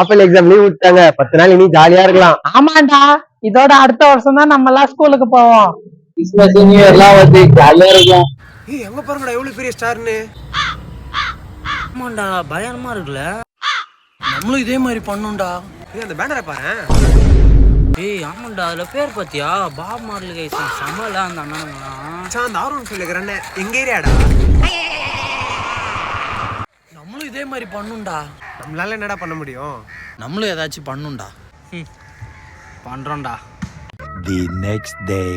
Apple exam leave விட்டாங்க 10 நாள் இனி ஜாலியா இருக்கலாம். ஆமாண்டா, இதோட அடுத்த வருஷம் தான் நம்ம எல்லாம் ஸ்கூலுக்கு போவோம். கிறிஸ்மஸ் நியூ இயர்லாம் வந்து ஜாலியா இருக்கும். எங்க பாருங்கடா எவ்வளவு பெரிய ஸ்டார்னு. ஆமாண்டா, பயமா இருக்குல்ல. நம்மளும் இதே மாதிரி பண்ணும்டா. அந்த பேனரை பாரு. ஏய் ஆமாண்டா, அதுல பேர் பாத்தியா? பாப் மார்லி கைஸ் சமல அந்த அண்ணனுங்களாம். அந்த ஆர்வம் சொல்லுகிறேன் எங்க ஏரியாடா. நம்மளும் இதே மாதிரி பண்ணும்டா. நம்மளால என்னடா பண்ண முடியும்? நம்மளும் ஏதாச்சும் பண்ணும்டா. பண்றோம்டா. The next day.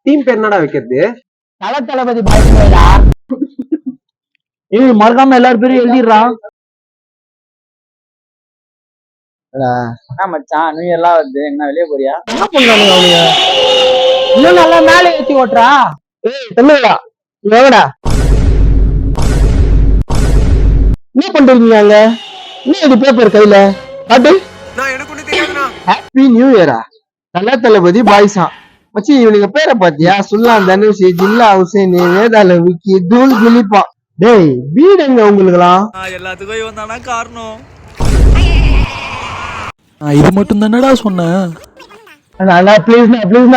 டீம் பேர் என்னடா வைக்கிறது? தளபதி பாய்ஸ்டா. ஏய் மறக்காம எல்லாரும் பேரும் எழுதிடுறான். மச்சான் நியூ இயர்லாம் வருது, என்ன வெளியே போறியா? என்ன பண்றானுங்க அவனுங்க? இன்னும் நல்லா மேலே ஏற்றி ஓட்டுறா. ஏய் தமிழா எவடா என்ன பண்றீங்க அங்க? என்ன இது பேப்பர் கையில காட்டு. நான் எனக்கு ஒண்ணு தெரியாதுண்ணா. ஹாப்பி நியூ இயரா? தளபதி பாய்ஸா மச்சி. இவனுக்கு பேரை பாத்தியா? சுல்லான், தனுஷ், ஜில்லா, ஹுசேன், வேதாள, விக்கி, தூள், கிளிப்பா. டேய் வீடு எங்க உங்களுக்குலாம்? எல்லாத்துக்கும் இவன் தானா காரணம். இது மட்டும் தானடா சொன்னேன். Please please